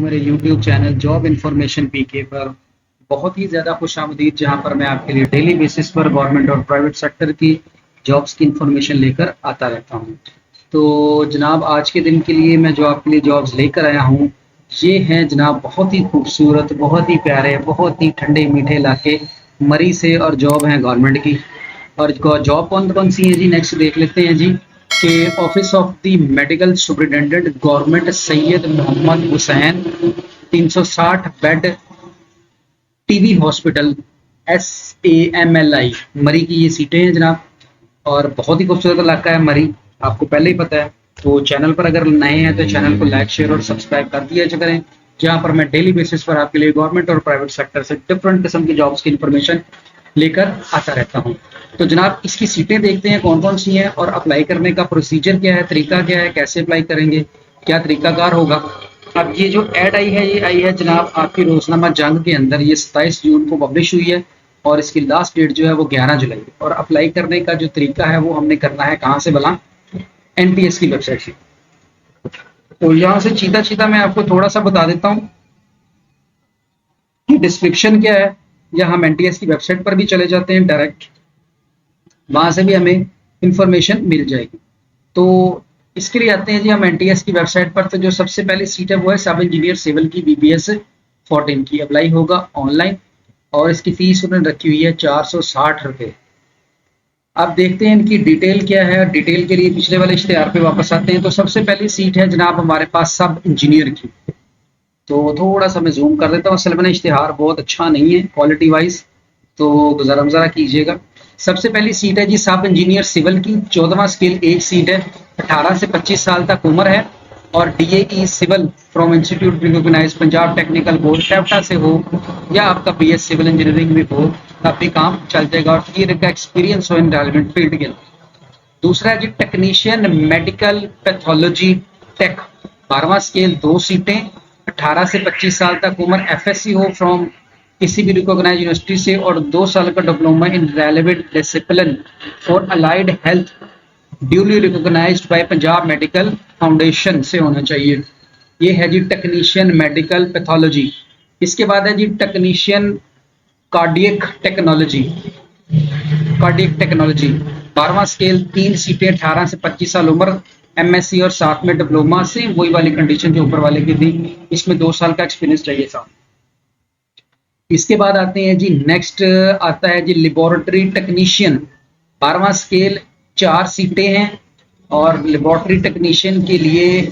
मेरे YouTube channel job information पीके पर बहुत ही ज़्यादा खुशामदीद, जहां पर मैं आपके लिए डेली बेसिस पर गवर्नमेंट और प्राइवेट सेक्टर की जॉब्स की इन्फॉर्मेशन लेकर आता रहता हूं। तो जनाब, आज के दिन के लिए मैं जो आपके लिए जॉब्स लेकर आया हूं, ये हैं जनाब बहुत ही खूबसूरत, बहुत ही प्यारे, बहुत ही ठंडे मीठे इलाके मरी से, और जॉब है गवर्नमेंट की। और जॉब कौन कौन सी है जी, नेक्स्ट देख लेते हैं जी। कि office of the medical superintendent government Syed Mohammad Hussain, 360 bed TB hospital, SAMLI Murree की ये सीटें हैं जनाब। और बहुत ही खूबसूरत इलाका है मरी, आपको पहले ही पता है। तो चैनल पर अगर नए हैं तो चैनल को लाइक शेयर और सब्सक्राइब कर दिया करें, जहां पर मैं डेली बेसिस पर आपके लिए गवर्नमेंट और प्राइवेट सेक्टर से डिफरेंट किस्म की जॉब्स की इंफॉर्मेशन लेकर आता रहता हूं। तो जनाब, इसकी सीटें देखते हैं कौन कौन सी हैं, और अप्लाई करने का प्रोसीजर क्या है, तरीका क्या है, कैसे अप्लाई करेंगे, क्या तरीकाकार होगा। अब ये जो ऐड आई है, ये आई है जनाब आपकी रोजनामा जंग के अंदर। ये 27 जून को पब्लिश हुई है और इसकी लास्ट डेट जो है वो 11 जुलाई है। और अप्लाई करने का जो तरीका है वो हमने करना है कहाँ से भला, NTS की वेबसाइट से। तो यहाँ से चीता चीता मैं आपको थोड़ा सा बता देता हूँ कि डिस्क्रिप्शन क्या है, या हम NTS की वेबसाइट पर भी चले जाते हैं डायरेक्ट, वहां से भी हमें इंफॉर्मेशन मिल जाएगी। तो इसके लिए आते हैं जी हम NTS की वेबसाइट पर। तो जो सबसे पहली सीट है वो है सब इंजीनियर सिविल की, BPS 14 की। अप्लाई होगा ऑनलाइन और इसकी फीस उन्होंने रखी हुई है 460 रुपये। अब देखते हैं इनकी डिटेल क्या है। डिटेल के लिए पिछले वाले इश्तेहार पे वापस आते हैं। तो सबसे पहली सीट है जनाब हमारे पास सब इंजीनियर की। तो थोड़ा सा मैं जूम कर देता हूँ, असल में इश्तेहार बहुत अच्छा नहीं है क्वालिटी वाइज, तो ज़रा कीजिएगा। सबसे पहली सीट है जी सब इंजीनियर सिविल की, 14वां स्केल एक सीट है, 18 से 25 साल तक उम्र है, और DAE civil from institute recognise Punjab technical board टैप्टा से हो, या आपका BS सिविल इंजीनियरिंग भी हो, तब भी काम चल जाएगा, और 3 ईयर का एक्सपीरियंस हो इन रेलेवेंट फील्ड के। दूसरा है जी टेक्नीशियन मेडिकल पैथोलॉजी टेक, 12वां स्केल 2 सीटें, 18 से 25 साल तक उम्र, FSC हो फ्रॉम किसी भी रिकॉग्नाइज यूनिवर्सिटी से, और 2 साल का diploma in relevant discipline for allied health duly recognised by Punjab medical foundation से होना चाहिए। ये है जी टेक्नीशियन मेडिकल पैथोलॉजी। इसके बाद है जी टेक्नीशियन कार्डियक टेक्नोलॉजी, 12वां स्केल 3 सीटें, 18 से 25 साल उम्र, MSc और साथ में डिप्लोमा से, वही वाली कंडीशन जो ऊपर वाले की थी, इसमें 2 साल का एक्सपीरियंस चाहिए साहब। इसके बाद आते हैं जी नेक्स्ट, आता है जी लेबोरेटरी टेक्नीशियन, 12वां स्केल 4 सीटें हैं, और लेबोरेटरी टेक्नीशियन के लिए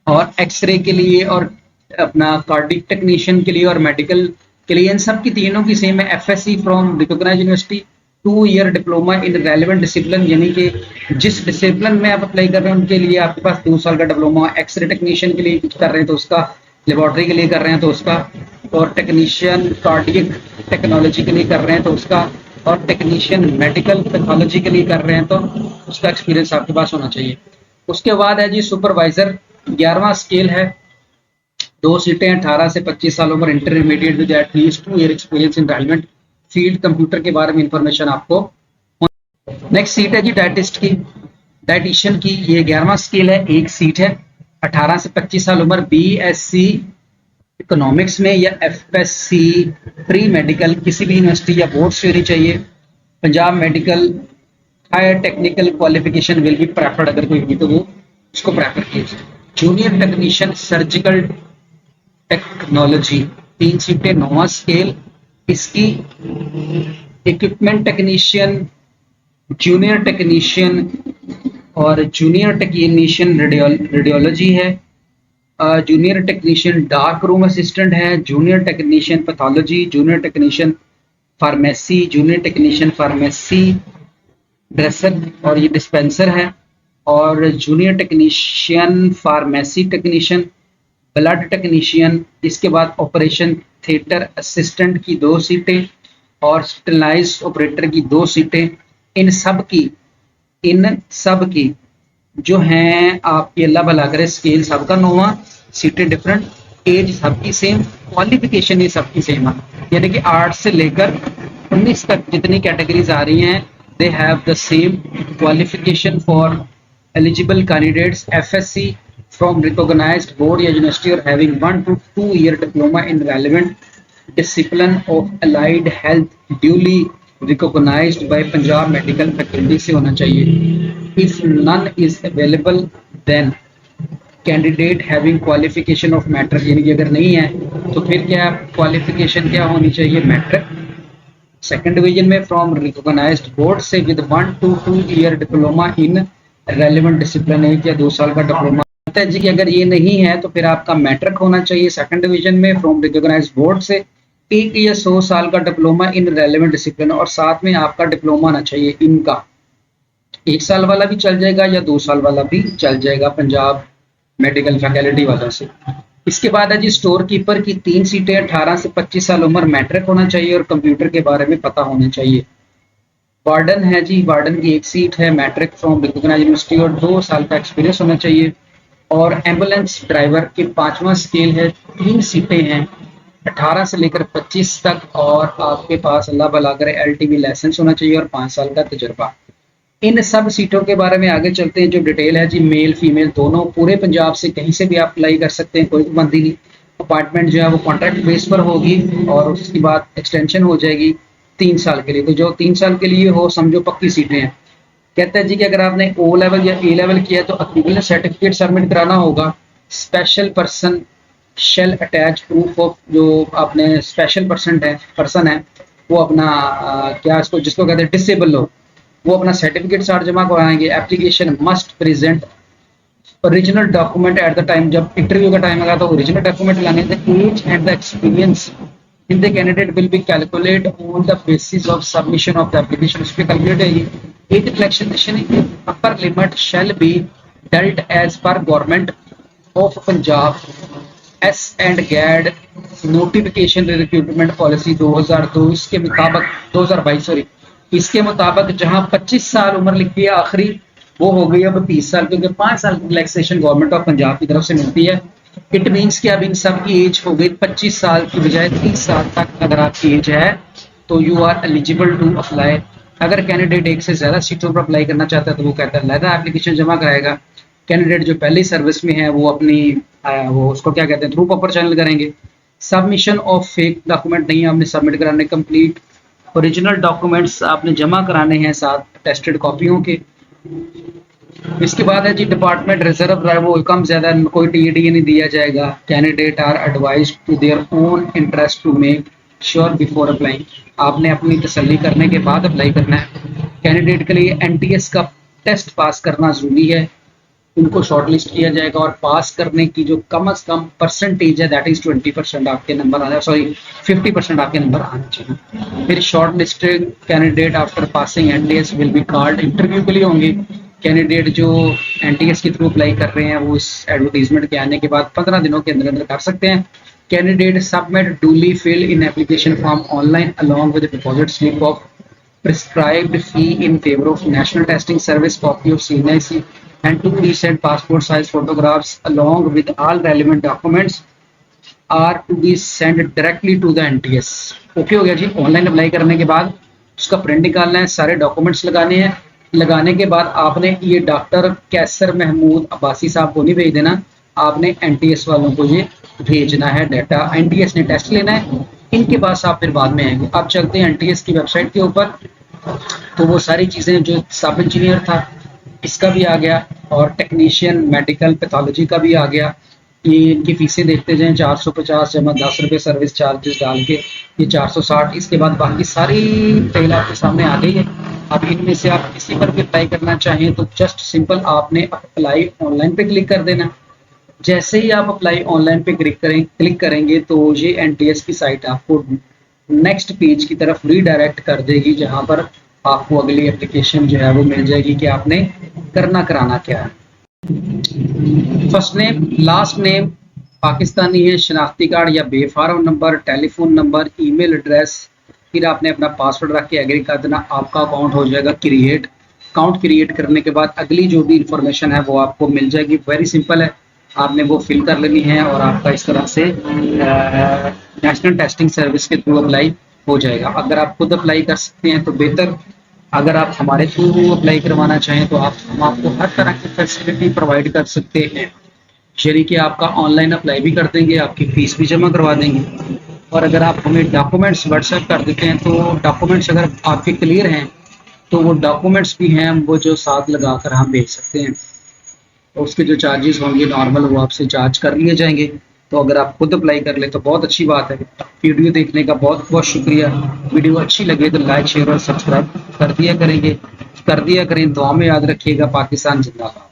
और एक्सरे के लिए और अपना कार्डिक टेक्नीशियन के लिए और मेडिकल के लिए, इन सब की तीनों की सेम है, FSC from recognise university, 2 year diploma in relevant discipline, यानी कि जिस डिसिप्लिन में आप अप्लाई कर रहे हैं उनके लिए आपके पास 2 साल का डिप्लोमा। एक्सरे टेक्नीशियन के लिए कर रहे हैं तो उसका, लेबोरेटरी के लिए कर रहे हैं तो उसका, और टेक्नीशियन कार्डियक टेक्नोलॉजी के लिए कर रहे हैं तो उसका, और टेक्नीशियन मेडिकल पैथोलॉजी के लिए कर रहे हैं तो उसका एक्सपीरियंस आपके पास होना चाहिए। उसके बाद है जी सुपरवाइजर, 11वां स्केल है, 2 सीटें, 18 से 25 साल उम्र, intermediate with at least 2 year experience in relevant field, computer के बारे में इंफॉर्मेशन आपको। नेक्स्ट सीट है जी डाइटिस्ट की, डाइटिशियन की, ये 11वां स्केल है, 1 सीट है, 18 से 25 साल उम्र, BSc इकोनॉमिक्स में या FSc प्री मेडिकल किसी भी यूनिवर्सिटी या बोर्ड से होनी चाहिए। Punjab medical higher technical qualification will be preferred, अगर कोई भी तो वो उसको प्रेफर कीजिए। जूनियर टेक्नीशियन सर्जिकल टेक्नोलॉजी, 3 सीटें, 9वां स्केल, इसकी इक्विपमेंट टेक्नीशियन, जूनियर टेक्नीशियन और जूनियर टेक्नीशियन रेडियोलॉजी है, junior technician dark room assistant है, junior technician pathology, junior technician pharmacy, junior technician pharmacy dresser और ये डिस्पेंसर है, और junior technician pharmacy technician, blood technician. इसके बाद ऑपरेशन थिएटर असिस्टेंट की 2 सीटें, और स्टेलाइज ऑपरेटर की 2 सीटें। इन सब की जो हैं आपकी अल्लाह भला करे, स्केल सबका 9वां, सीटें डिफरेंट, एज सबकी सेम, क्वालिफिकेशन ही सबकी सेम है, यानी कि 8 से लेकर 19 तक जितनी कैटेगरीज आ रही हैं, they have the same qualification for eligible candidates, FSc from recognized board या university or having 1 to 2 year diploma in relevant discipline of allied health duly recognized by Punjab medical faculty से होना चाहिए. If none is available then candidate having qualification of matric, यानी कि अगर नहीं है तो फिर क्या क्वालिफिकेशन क्या होनी चाहिए, मैट्रिक. सेकंड डिवीजन में फ्रॉम रिकॉग्नाइज्ड बोर्ड से with 1 to 2 year diploma in relevant discipline, 1 या 2 साल का डिप्लोमा है जी. कि अगर ये नहीं है तो फिर आपका मैट्रिक होना चाहिए. सेकंड डिवीजन में फ्रॉम रिकॉग्नाइज्ड बोर्ड से 1 या 100 साल का डिप्लोमा इन रेलेवेंट डिसिप्लिन, और साथ में आपका डिप्लोमा आना चाहिए इनका. 1 साल वाला भी चल जाएगा या 2 साल वाला भी चल जाएगा पंजाब मेडिकल फैकल्टी वालों से. इसके बाद है जी स्टोर कीपर की 3 सीटें, 18 से 25 साल उम्र, मैट्रिक होना चाहिए और कंप्यूटर के बारे में पता होना चाहिए. वार्डन है जी, वार्डन की 1 सीट है, मैट्रिक फ्रॉम रिकॉग्नाइज्ड यूनिवर्सिटी और 2 साल का एक्सपीरियंस होना चाहिए. और एम्बुलेंस ड्राइवर के 5वां स्केल है, 3 सीटें हैं, 18 से लेकर 25 तक, और आपके पास अल्लाह भला करे LTV लाइसेंस होना चाहिए और 5 साल का तजुर्बा. इन सब सीटों के बारे में आगे चलते हैं. जो डिटेल है जी, मेल फीमेल दोनों, पूरे पंजाब से कहीं से भी आप अप्लाई कर सकते हैं, कोई पाबंदी नहीं. अपॉइंटमेंट जो है वो कॉन्ट्रैक्ट बेस पर होगी और उसके बाद एक्सटेंशन हो जाएगी 3 साल के लिए. तो जो 3 साल के लिए हो समझो पक्की सीटें हैं. कहता है जी कि अगर आपने O लेवल या A लेवल किया है तो इक्विवेलेंट सर्टिफिकेट सबमिट कराना होगा. Special person shall attach proof of, जो आपने स्पेशल पर्सन है वो अपना क्या इसको जिसको कहते हैं डिसेबल लोग, वो अपना सर्टिफिकेट साथ जमा कराएंगे. Application must present original document at the time, जब इंटरव्यू का टाइम आएगा तो ओरिजिनल डॉक्यूमेंट लाने. The age and the experience in the candidate will be calculate on the basis of submission of the application. उस पर calculate है. Age relaxation upper limit shall be dealt as per government of Punjab S and GAD notification recruitment policy 2002 इसके मुताबिक 2022 sorry इसके मुताबिक जहां 25 साल उम्र लिखी है आखिरी, वो हो गई अब 30 साल, क्योंकि 5 साल की रिलैक्सेशन गवर्नमेंट ऑफ पंजाब की तरफ से मिलती है. इट मीन्स कि अब इन सब की एज हो गई 25 साल की बजाय 30 साल तक अगर आपकी एज है तो you are eligible to apply. अगर कैंडिडेट 1 से ज़्यादा सीटों पर अप्लाई करना चाहता है तो वो कहता है लहदा एप्लीकेशन जमा कराएगा. कैंडिडेट जो पहली सर्विस में है वो अपनी वो उसको क्या कहते हैं थ्रू प्रॉपर चैनल करेंगे. सबमिशन ऑफ फेक डॉक्यूमेंट नहीं आपने सबमिट कराने, कंप्लीट ओरिजिनल डॉक्यूमेंट्स आपने जमा कराने हैं साथ टेस्टेड कॉपियों के. इसके बाद है जी डिपार्टमेंट रिजर्व, वो कम ज़्यादा कोई TAD नहीं दिया जाएगा. Candidate are advise to their own interest to make sure before applying, आपने अपनी तसल्ली करने के बाद अप्लाई करना है. कैंडिडेट के लिए NTS का टेस्ट पास करना ज़रूरी है. उनको शॉर्ट लिस्ट किया जाएगा और पास करने की जो कम से कम परसेंटेज है दैट इज 20% आपके नंबर आना, सॉरी 50% आपके नंबर आने चाहिए. फिर short listed candidate after passing NTS will be called, interview के लिए होंगे. कैंडिडेट जो NTS के थ्रू अप्लाई कर रहे हैं वो इस एडवर्टीजमेंट के आने के बाद 15 दिनों के अंदर अंदर कर सकते हैं. Candidate submit duly fill in application form online along with deposit slip of prescribed fee in favour of national testing service, copy of CNIC and 2 recent passport size photographs along with all relevant documents are to be sent directly to the NTS. Okay हो गया जी. Online apply करने के बाद उसका print निकालना है, सारे documents लगाने हैं. लगाने के बाद आपने ये डॉक्टर कैसर महमूद अब्बासी साहब को नहीं भेज देना, आपने NTS वालों को ये भेजना है डाटा. NTS ने टेस्ट लेना है, इनके पास आप फिर बाद में आएंगे. अब चलते हैं NTS की वेबसाइट के ऊपर. तो वो सारी चीज़ें जो सब इंजीनियर था इसका भी आ गया और टेक्नीशियन मेडिकल पैथोलॉजी का भी आ गया. ये इनकी फीसें देखते जाएं, 450 जमा 10 रुपये सर्विस चार्जेस डाल के ये 460. इसके बाद बाकी सारी डिटेल आपके सामने आ गई है. अब इनमें से आप किसी पर भी अप्लाई करना चाहें तो जस्ट सिंपल आपने अप्लाई ऑनलाइन पे क्लिक कर देना. जैसे ही आप अप्लाई ऑनलाइन पे क्लिक करेंगे तो ये NTS की साइट आपको नेक्स्ट पेज की तरफ रीडायरेक्ट कर देगी, जहाँ पर आपको अगली एप्लीकेशन जो है वो मिल जाएगी कि आपने करना कराना क्या है. First name, last name Pakistani है, शनाख्ती कार्ड या B form number, telephone number, email address. फिर आपने अपना पासवर्ड रख के एग्री कर देना, आपका अकाउंट हो जाएगा क्रिएट. अकाउंट क्रिएट करने के बाद अगली जो भी इंफॉर्मेशन है वो आपको मिल जाएगी. वेरी सिंपल है, आपने वो फिल कर लेनी है और आपका इस तरह से नेशनल टेस्टिंग सर्विस के थ्रू अप्लाई हो जाएगा. अगर आप खुद अप्लाई कर सकते हैं तो बेहतर, अगर आप हमारे थ्रू अप्लाई करवाना चाहें तो हम आपको हर तरह की फैसिलिटी प्रोवाइड कर सकते हैं. यानी कि आपका ऑनलाइन अप्लाई भी कर देंगे, आपकी फ़ीस भी जमा करवा देंगे। और अगर आप हमें डॉक्यूमेंट्स व्हाट्सएप कर देते हैं, तो डॉक्यूमेंट्स अगर आपके क्लियर हैं, तो वो डॉक्यूमेंट्स भी हैं, वो जो साथ लगाकर हम भेज सकते हैं। तो उसके जो चार्जेस होंगे नॉर्मल, वो आपसे चार्ज कर लिए जाएंगे। तो अगर आप खुद अप्लाई कर ले तो बहुत अच्छी बात है। वीडियो देखने का बहुत बहुत शुक्रिया। वीडियो अच्छी लगे तो लाइक शेयर और सब्सक्राइब कर दिया करें, दुआ में याद रखिएगा। पाकिस्तान जिंदाबाद।